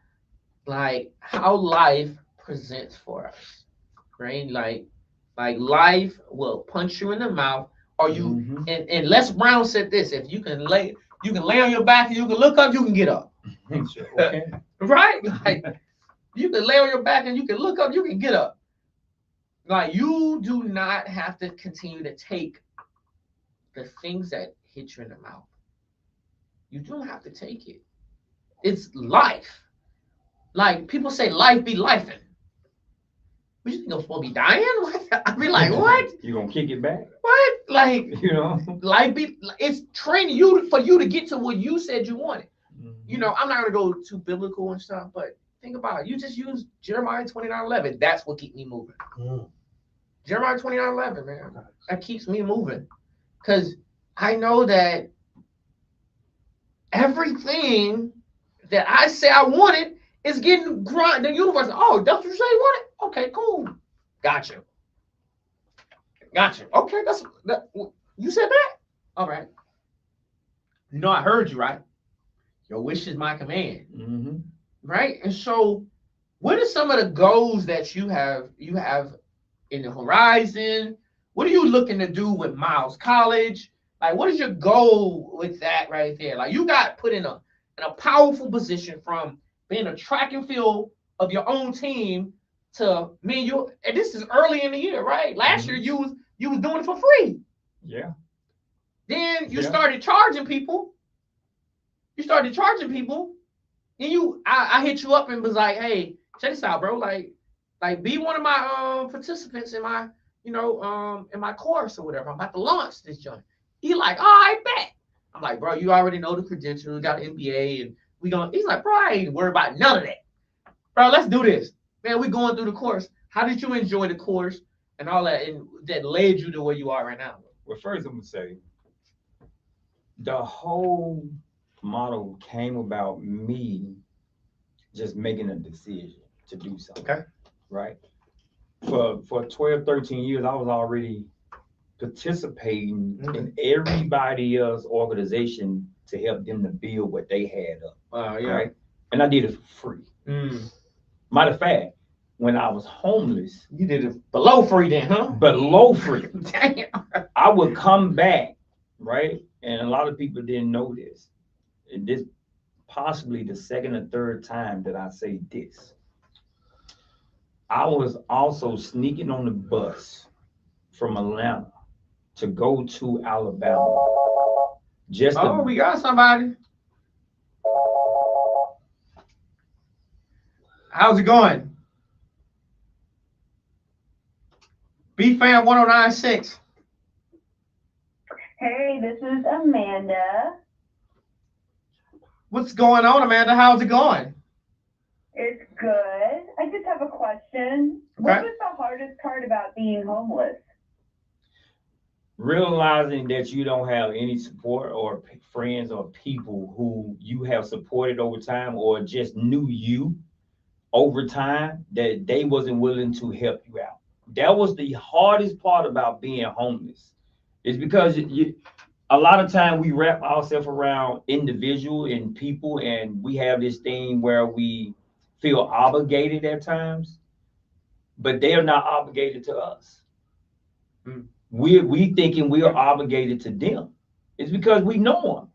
like how life presents for us, right? Like life will punch you in the mouth, or you and Les Brown said this: if you can lay on your back and you can look up, you can get up. Okay. Right? Like you can lay on your back and you can look up, you can get up. Like you do not have to continue to take the things that hit you in the mouth. You don't have to take it. It's life. Like people say life be lifing. But you think I'm supposed to be dying? I be like, what? You gonna kick it back? What? Like life be it's training you for you to get to what you said you wanted. I'm not gonna go too biblical and stuff, but think about it. You just use Jeremiah 29:11. That's what keeps me moving. Jeremiah 29:11, man. That keeps me moving. Because I know that everything that I say I wanted is getting grind. The universe, oh, that's what you say you wanted? Okay, cool. Gotcha. Okay, you said that? All right. I heard you, right? Your wish is my command. Right? And so what are some of the goals that you have in the horizon? What are you looking to do with Miles College? Like, what is your goal with that right there? Like, you got put in a powerful position from being a track and field of your own team to me and you. And this is early in the year, right? Last year you was doing it for free. Yeah. Then you started charging people. And I hit you up and was like, hey, check this out, bro. Like, Like, be one of my participants in my, in my course or whatever. I'm about to launch this joint. He like, oh, I bet. I'm like, bro, you already know the credentials. We got an MBA, and we gonna. He's like, bro, I ain't worried about none of that. Bro, let's do this. Man, we going through the course. How did you enjoy the course and all that, and that led you to where you are right now? Well, first I'm gonna say the whole model came about me just making a decision to do something. Okay. Right. For 12, 13 years, I was already participating in everybody else's organization to help them to build what they had up. Yeah. Right. And I did it for free. Matter of fact, when I was homeless, you did it below free then, huh? Below free. Damn. I would come back, right? And a lot of people didn't know this. This possibly the second or third time that I say this. I was also sneaking on the bus from Atlanta to go to Alabama. We got somebody. How's it going? BFAM 1096. Hey, this is Amanda. What's going on, Amanda? How's it going? It's good. I just have a question. Okay. What was the hardest part about being homeless? Realizing that you don't have any support or friends or people who you have supported over time or just knew you over time, that they wasn't willing to help you out. That was the hardest part about being homeless. It's because a lot of time we wrap ourselves around individual and people, and we have this thing where we feel obligated at times, but they are not obligated to us. We thinking we are obligated to them. It's because we know them.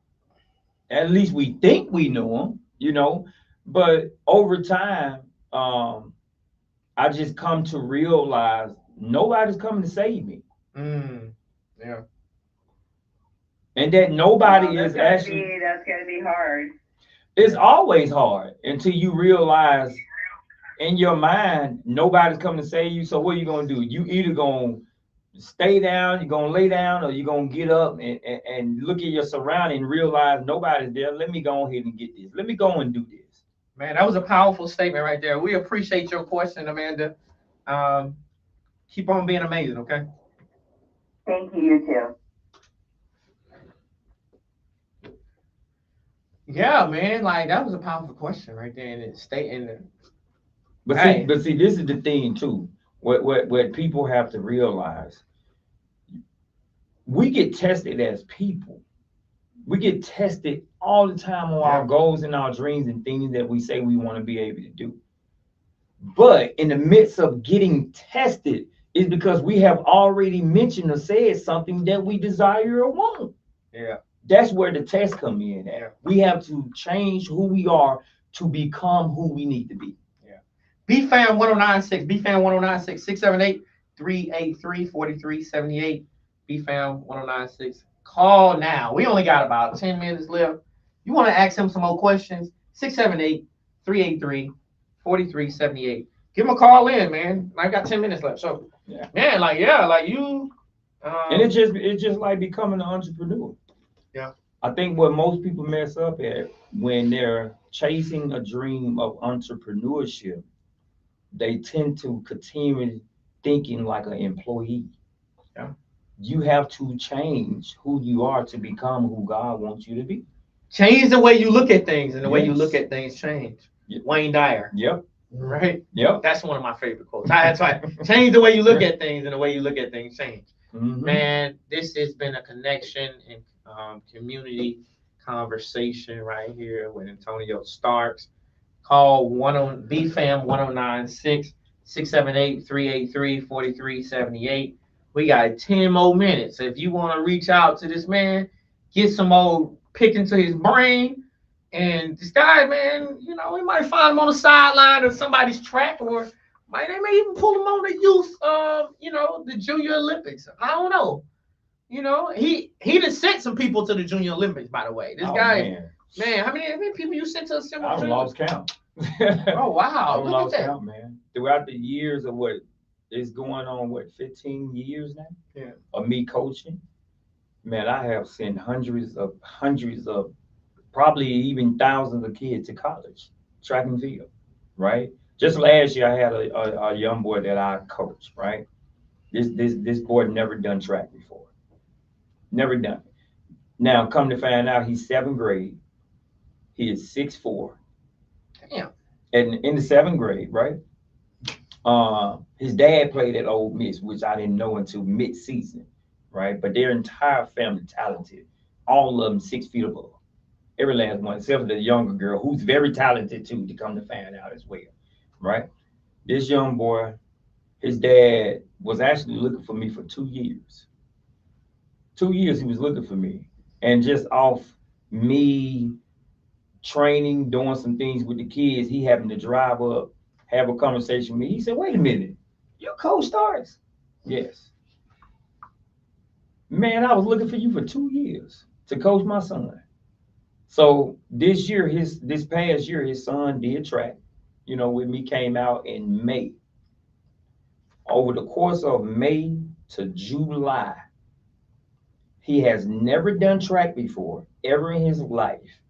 At least we think we know them, But over time, I just come to realize nobody's coming to save me. Yeah. And that nobody is actually. That's gonna be hard. It's always hard until you realize in your mind nobody's coming to save you. So what are you gonna do? You either gonna stay down, you're gonna lay down, or you're gonna get up and look at your surrounding and realize nobody's there. Let me go ahead and get this. Let me go and do this. Man, that was a powerful statement right there. We appreciate your question, Amanda. Keep on being amazing, okay? Thank you, you too. Yeah, man, like that was a powerful question right there, and it stating that. But see, this is the thing too. What people have to realize, we get tested as people. We get tested all the time on our goals and our dreams and things that we say we want to be able to do. But in the midst of getting tested is because we have already mentioned or said something that we desire or want. Yeah. That's where the test come in at. Yeah. We have to change who we are to become who we need to be. Yeah. BFAM 1096, BFAM 1096, 678-383-4378, BFAM 1096. Call now. We only got about 10 minutes left. You want to ask him some more questions? 678-383-4378. Give him a call in, man. I got 10 minutes left. So, man, like you. And it's just like becoming an entrepreneur. Yeah. I think what most people mess up at when they're chasing a dream of entrepreneurship, they tend to continue thinking like an employee. Yeah. You have to change who you are to become who God wants you to be. Change the way you look at things, and the way you look at things change. Yep. Wayne Dyer. Yep. Right? Yep. That's one of my favorite quotes. That's right. Change the way you look at things, and the way you look at things change. Mm-hmm. Man, this has been a connection and community conversation right here with Antonio Starks. Call BFAM 1096 678-383-4378. We got 10 more minutes. If you want to reach out to this man, get some old pick into his brain. And this guy, man, we might find him on the sideline of somebody's track, or they may even pull him on the youth, the Junior Olympics. I don't know. He done sent some people to the Junior Olympics, by the way. This guy, man, how many people you sent to a similar? I lost count. Oh wow! I lost count, man. throughout the years of what is going on, 15 years now? Yeah. Of me coaching, man, I have sent hundreds of, probably even thousands of kids to college, track and field, right? Just last year, I had a young boy that I coached, right? This boy never done track before, never done it. Now, come to find out, he's seventh grade. He is 6'4". Damn. And in the seventh grade, right? His dad played at Ole Miss, which I didn't know until mid-season, right? But their entire family talented, all of them 6 feet above, every last one, except for the younger girl who's very talented too. To come to find out as well, right? This young boy, his dad was actually looking for me for 2 years. 2 years he was looking for me, and just off me training, doing some things with the kids, he happened to drive up, have a conversation with me. He said, "Wait a minute, you coach stars?" Yes. Man, I was looking for you for 2 years to coach my son. So this past year, his son did track, with me, came out in May. Over the course of May to July, he has never done track before, ever in his life,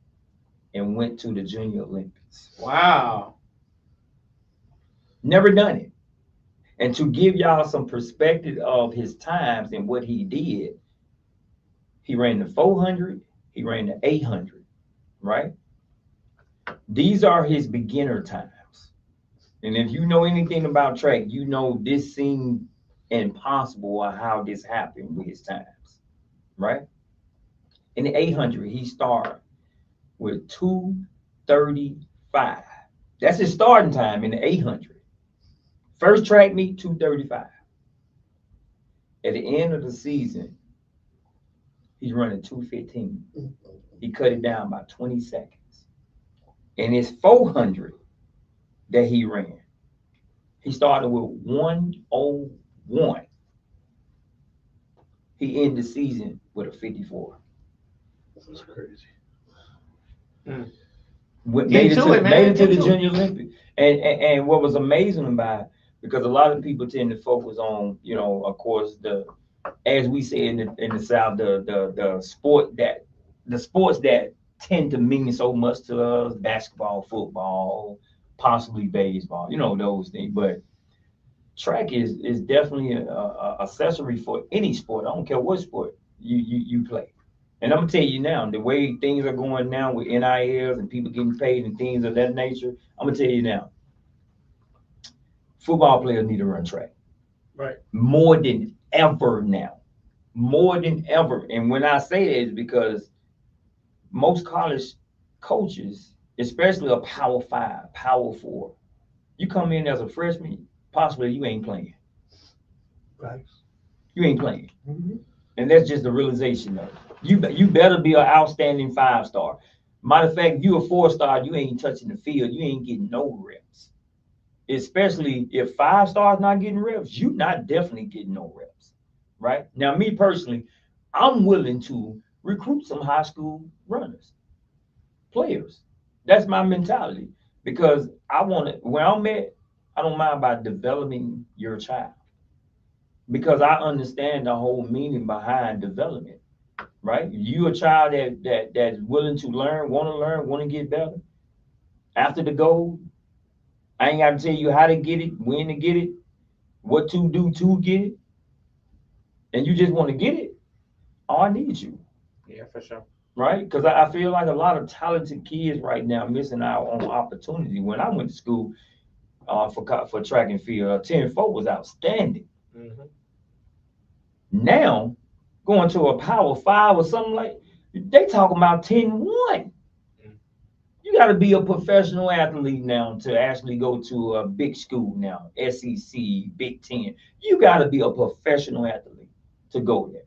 and went to the Junior Olympics. Wow. Never done it. And to give y'all some perspective of his times and what he did, he ran the 400, he ran the 800, right? These are his beginner times. And if you know anything about track, you know this seemed impossible on how this happened with his times, right? In the 800, he started with 2:35. That's his starting time in the 800. First track meet, 2:35. At the end of the season, he's running 2:15. He cut it down by 20 seconds. And his 400 that he ran, he started with 1:01. He ended the season with a 54. That's crazy. Made it to the Junior Olympics. And what was amazing about it, because a lot of people tend to focus on, of course, as we say in the South, the sports that tend to mean so much to us: basketball, football, possibly baseball, those things. But track is definitely a accessory for any sport. I don't care what sport you play. And I'm gonna tell you now, the way things are going now with NILs and people getting paid and things of that nature, I'm gonna tell you now, football players need to run track. Right. More than ever now. More than ever. And when I say that, it's because most college coaches, especially a Power 5, Power 4, you come in as a freshman, possibly you ain't playing. Right. You ain't playing. Mm-hmm. And that's just the realization of it. You better be an outstanding 5-star. Matter of fact, you a 4-star, you ain't touching the field, you ain't getting no reps. Especially if 5-stars not getting reps, you not definitely getting no reps. Right? Now, me personally, I'm willing to recruit some high school runners, players. That's my mentality. Because I want to, where I'm at, I don't mind about developing your child. Because I understand the whole meaning behind development, right? You a child that's willing to learn, want to get better. After the goal, I ain't got to tell you how to get it, when to get it, what to do to get it, and you just want to get it. Oh, I need you. Yeah, for sure. Right? Because I feel like a lot of talented kids right now missing out on opportunity. When I went to school for track and field, 10-4 was outstanding. Mm-hmm. Now, going to a Power 5 or something like, they talking about 10-1. You got to be a professional athlete now to actually go to a big school now, SEC, Big Ten. You got to be a professional athlete to go there.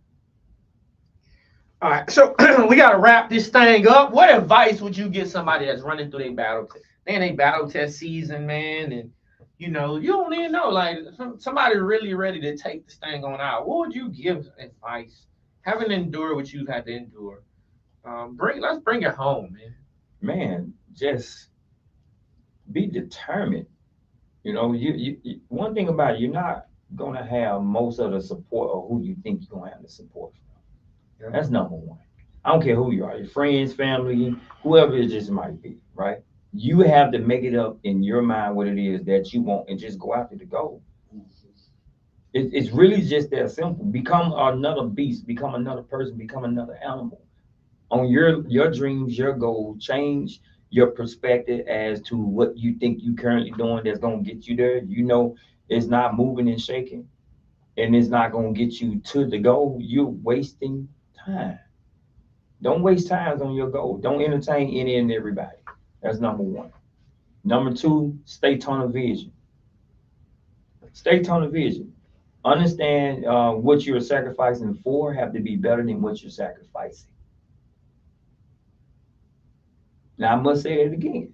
All right, so we got to wrap this thing up. What advice would you give somebody that's running through their battle test? They in a battle test season, man, and you don't even know, like somebody really ready to take this thing on out. What would you give advice? Having endured what you've had to endure, let's bring it home, man. Man, just be determined. You know, one thing about it, you're not gonna have most of the support or who you think you're gonna have the support from. Yeah. That's number one. I don't care who you are, your friends, family, whoever it just might be, right? You have to make it up in your mind what it is that you want and just go after the goal. It's really just that simple. Become another beast, become another person, become another animal. On your dreams, your goals, change your perspective as to what you think you currently doing that's gonna get you there. You know it's not moving and shaking, and it's not gonna get you to the goal. You're wasting time. Don't waste time on your goal. Don't entertain any and everybody. That's number one. Number two, stay tunnel vision. Stay tunnel vision. Understand what you're sacrificing for have to be better than what you're sacrificing. Now I must say it again.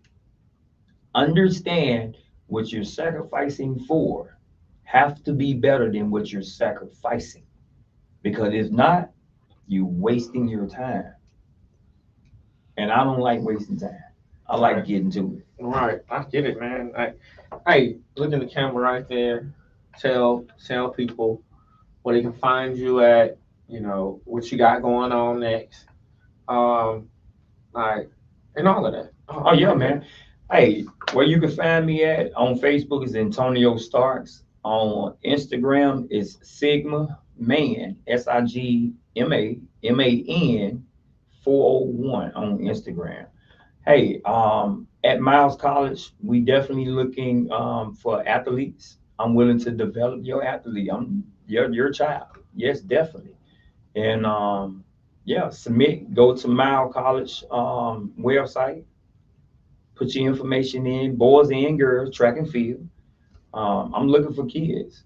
Understand what you're sacrificing for have to be better than what you're sacrificing. Because if not, you're wasting your time. And I don't like wasting time. I like Right. getting to it. Right, I get it, man. Hey, look in the camera right there. Tell people where they can find you at. You know what you got going on next. Um, like and all of that. Oh yeah, man. Hey, where you can find me at on Facebook is Antonio Starks. On Instagram is Sigma Man, SIGMAMAN 401 on Instagram. Hey, at Miles College, we definitely looking for athletes. I'm willing to develop your athlete. I'm your child. Yes, definitely. And yeah, submit. Go to Miles College website. Put your information in. Boys and girls, track and field. I'm looking for kids.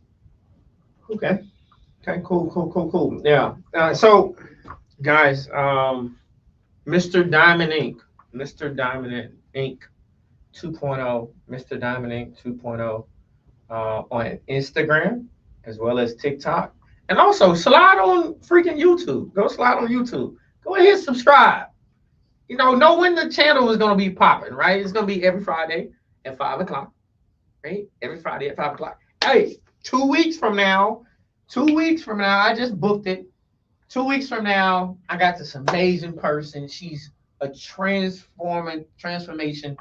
Okay. Okay. Cool. Yeah. So, guys, Mr. Diamond Inc. Mr. Diamond Inc. 2.0. Mr. Diamond Inc. 2.0. On Instagram as well as TikTok. And also slide on freaking YouTube. Go slide on YouTube. Go ahead and subscribe. Know when the channel is gonna be popping, right? It's gonna be every Friday at 5 o'clock. Right? Every Friday at 5 o'clock. Hey, 2 weeks from now, I just booked it. 2 weeks from now, I got this amazing person. She's a transformation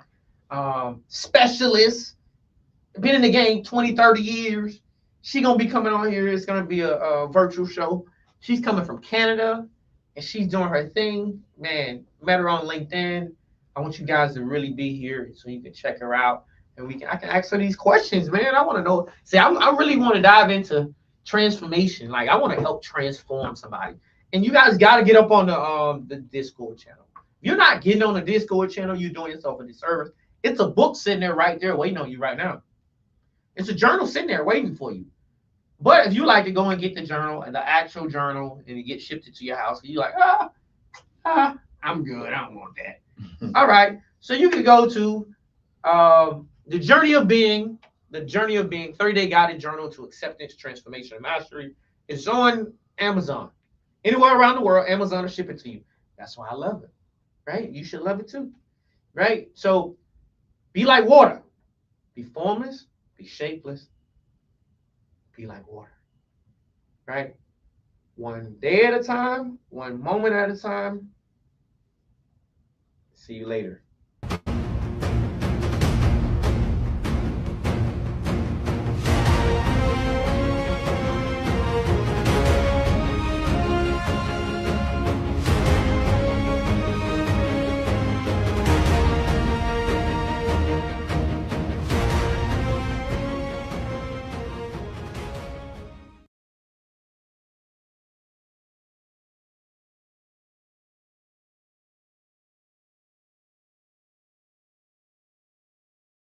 specialist, been in the game 20, 30 years. She gonna be coming on here. It's gonna be a virtual show. She's coming from Canada and she's doing her thing. Man, met her on LinkedIn. I want you guys to really be here so you can check her out and I can ask her these questions, man. I want to know. See, I really want to dive into transformation. Like I want to help transform somebody. And you guys got to get up on the Discord channel. If you're not getting on the Discord channel, you're doing yourself a disservice. It's a book sitting there right there waiting on you right now. It's a journal sitting there waiting for you. But if you like to go and get the journal and the actual journal and it gets shipped to your house, you're like, I'm good. I don't want that. All right. So you can go to the Journey of Being, 30-day guided journal to acceptance, transformation, and mastery. It's on Amazon. Anywhere around the world, Amazon will ship it to you. That's why I love it. Right? You should love it too. Right? So be like water. Be formless, be shapeless, be like water, right? One day at a time, one moment at a time. See you later.